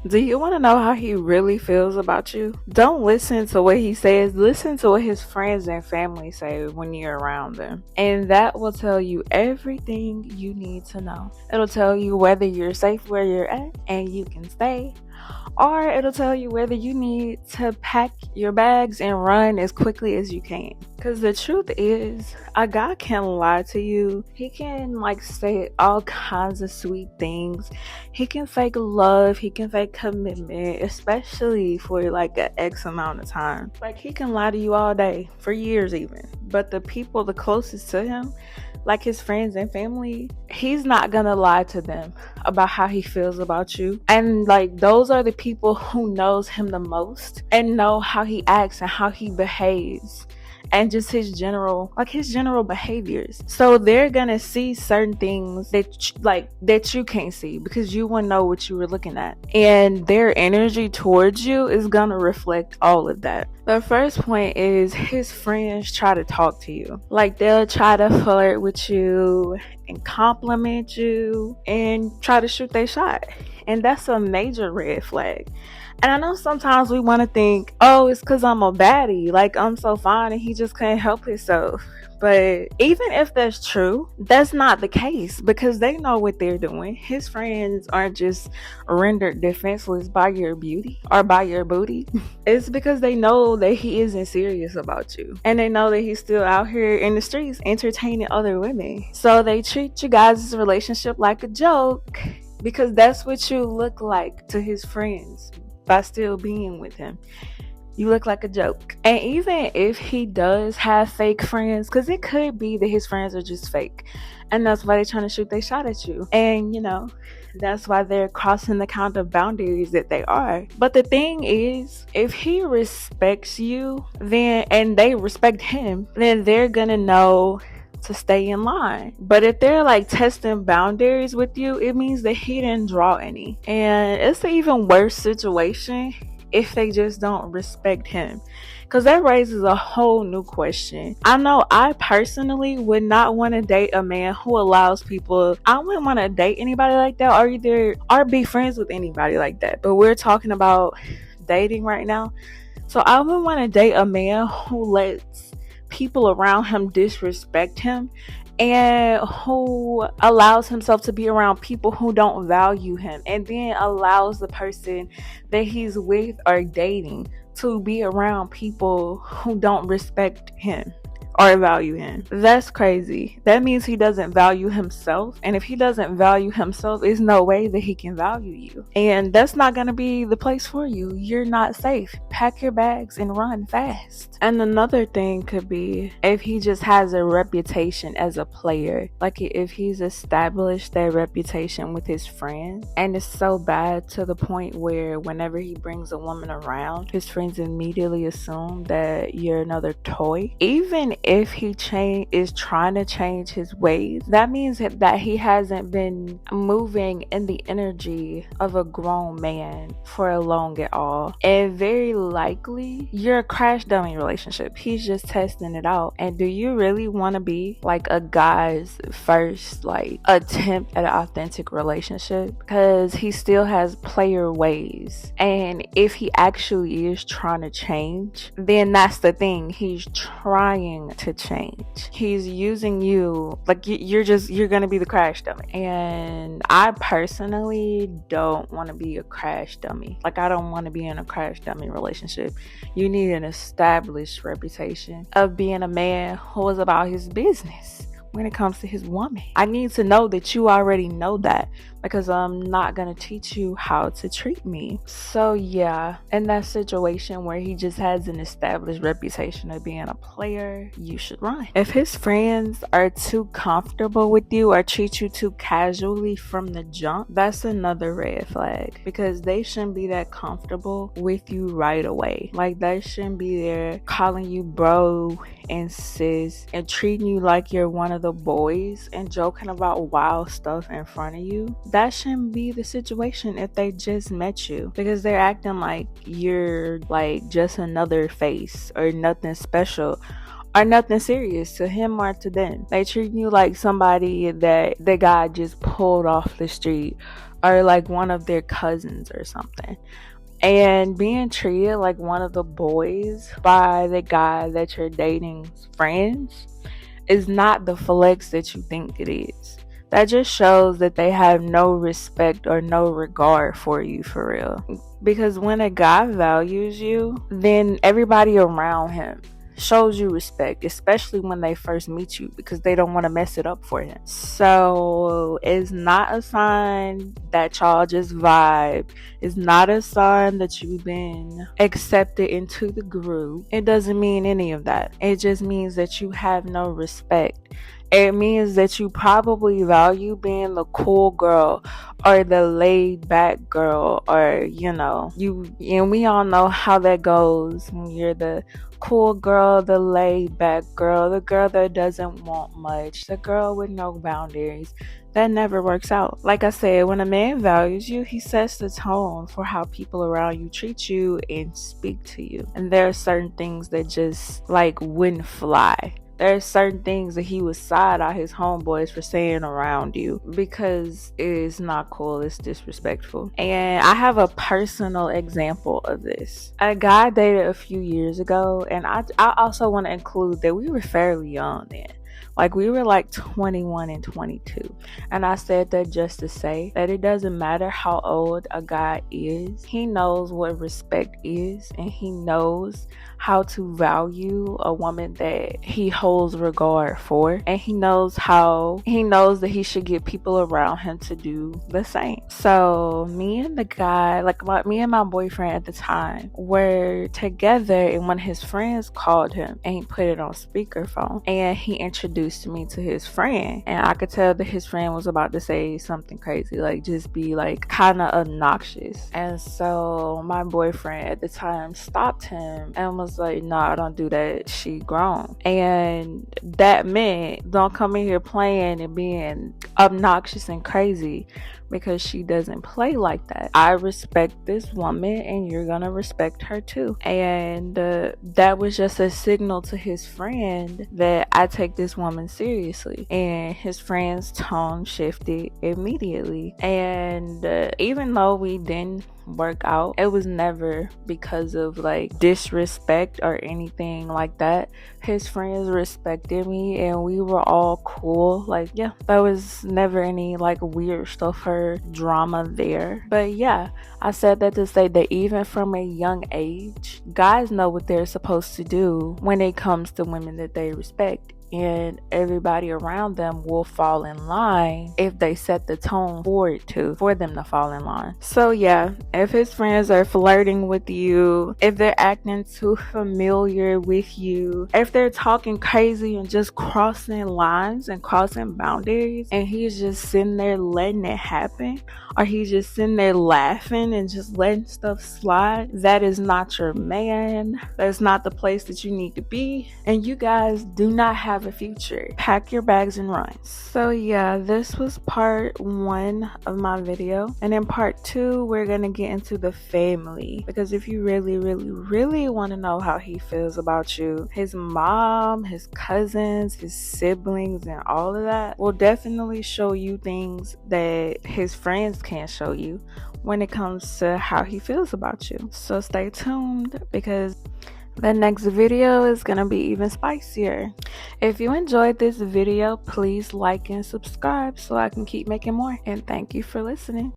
Do you want to know how he really feels about you? Don't listen to what he says. Listen to what his friends and family say when you're around them. And that will tell you everything you need to know. It'll tell you whether you're safe where you're at and you can stay, or it'll tell you whether you need to pack your bags and run as quickly as you can. Because the truth is, a guy can lie to you. He can say all kinds of sweet things. He can fake love. He can fake commitment, especially for an X amount of time. He can lie to you all day, for years even. But the people the closest to him, like his friends and family, he's not gonna lie to them about how he feels about you. And those are the people who knows him the most and know how he acts and how he behaves and just his general behaviors. So they're gonna see certain things that you can't see, because you wouldn't know what you were looking at, and their energy towards you is gonna reflect all of that. The first point is his friends try to talk to you. They'll try to flirt with you and compliment you and try to shoot their shot, and that's a major red flag. And I know sometimes we want to think, oh, it's because I'm a baddie, I'm so fine and he just can't help himself. But even if that's true, that's not the case, because they know what they're doing. His friends aren't just rendered defenseless by your beauty or by your booty. It's because they know that he isn't serious about you. And they know that he's still out here in the streets entertaining other women. So they treat you guys' relationship like a joke, because that's what you look like to his friends by still being with him. You look like a joke. And even if he does have fake friends, because it could be that his friends are just fake, and that's why they're trying to shoot their shot at you. And that's why they're crossing the kind of boundaries that they are. But the thing is, if he respects you, and they respect him, then they're gonna know to stay in line. But if they're testing boundaries with you, it means that he didn't draw any. And it's an even worse situation if they just don't respect him, because that raises a whole new question. I know I personally would not want to date a man who allows people. I wouldn't want to date anybody like that, or be friends with anybody like that. But we're talking about dating right now. So I wouldn't want to date a man who lets people around him disrespect him, and who allows himself to be around people who don't value him, and then allows the person that he's with or dating to be around people who don't respect him or value him. That's crazy. That means he doesn't value himself. And if he doesn't value himself, there's no way that he can value you. And that's not going to be the place for you. You're not safe. Pack your bags and run fast. And another thing could be if he just has a reputation as a player. If he's established that reputation with his friends, and it's so bad to the point where whenever he brings a woman around, his friends immediately assume that you're another toy. Even if he is trying to change his ways, that means that he hasn't been moving in the energy of a grown man for long at all. And very likely, you're a crash dummy relationship. He's just testing it out. And do you really want to be a guy's first attempt at an authentic relationship? Because he still has player ways. And if he actually is trying to change, then that's the thing. He's trying to change. He's using you you're gonna be the crash dummy. And I personally don't want to be a crash dummy. I don't want to be in a crash dummy relationship. You need an established reputation of being a man who is about his business when it comes to his woman. I need to know that you already know that, because I'm not going to teach you how to treat me. So yeah, in that situation where he just has an established reputation of being a player, you should run. If his friends are too comfortable with you or treat you too casually from the jump, that's another red flag, because they shouldn't be that comfortable with you right away. They shouldn't be there calling you bro and sis and treating you like you're one of the boys and joking about wild stuff in front of you. That shouldn't be the situation if they just met you, because they're acting like you're just another face or nothing special or nothing serious to him or to them. They treat you like somebody that the guy just pulled off the street or like one of their cousins or something. And being treated like one of the boys by the guy that you're dating's friends is not the flex that you think it is. That just shows that they have no respect or no regard for you for real. Because when a guy values you, then everybody around him shows you respect, especially when they first meet you, because they don't want to mess it up for him. So it's not a sign that y'all just vibe. It's not a sign that you've been accepted into the group. It doesn't mean any of that. It just means that you have no respect. It means that you probably value being the cool girl or the laid back girl, or and we all know how that goes when you're the cool girl, the laid back girl, the girl that doesn't want much, the girl with no boundaries. That never works out. Like I said, when a man values you, he sets the tone for how people around you treat you and speak to you. And there are certain things that just like wouldn't fly. There are certain things that he would side out his homeboys for saying around you because it's not cool, it's disrespectful. And I have a personal example of this. A guy I dated a few years ago, and I also want to include that we were fairly young then. Like we were like 21 and 22. And I said that just to say that it doesn't matter how old a guy is. He knows what respect is, and he knows how to value a woman that he holds regard for, and he knows that he should get people around him to do the same. So me and the guy, me and my boyfriend at the time, were together, and one of his friends called him and he put it on speakerphone, and he introduced me to his friend, and I could tell that his friend was about to say something crazy, like just be like kind of obnoxious. And so my boyfriend at the time stopped him and was like, nah, don't do that, she grown. And that meant don't come in here playing and being obnoxious and crazy, because she doesn't play like that. I respect this woman, and you're gonna respect her too. And that was just a signal to his friend that I take this woman seriously. And his friend's tone shifted immediately. And even though we didn't work out, it was never because of like disrespect or anything like that. His friends respected me, and we were all cool. Like, yeah, there was never any like weird stuff or drama there. But yeah, I said that to say that even from a young age, guys know what they're supposed to do when it comes to women that they respect. And everybody around them will fall in line if they set the tone for them to fall in line. So yeah, if his friends are flirting with you, if they're acting too familiar with you, if they're talking crazy and just crossing lines and crossing boundaries, and he's just sitting there letting it happen, or he's just sitting there laughing and just letting stuff slide, that is not your man. That's not the place that you need to be, and you guys do not have a future. Pack your bags and run. So yeah, this was part 1 of my video, and in part 2 we're gonna get into the family, because if you really want to know how he feels about you, his mom, his cousins, his siblings, and all of that will definitely show you things that his friends can't show you when it comes to how he feels about you. So stay tuned, because the next video is going to be even spicier. If you enjoyed this video, please like and subscribe so I can keep making more. And thank you for listening.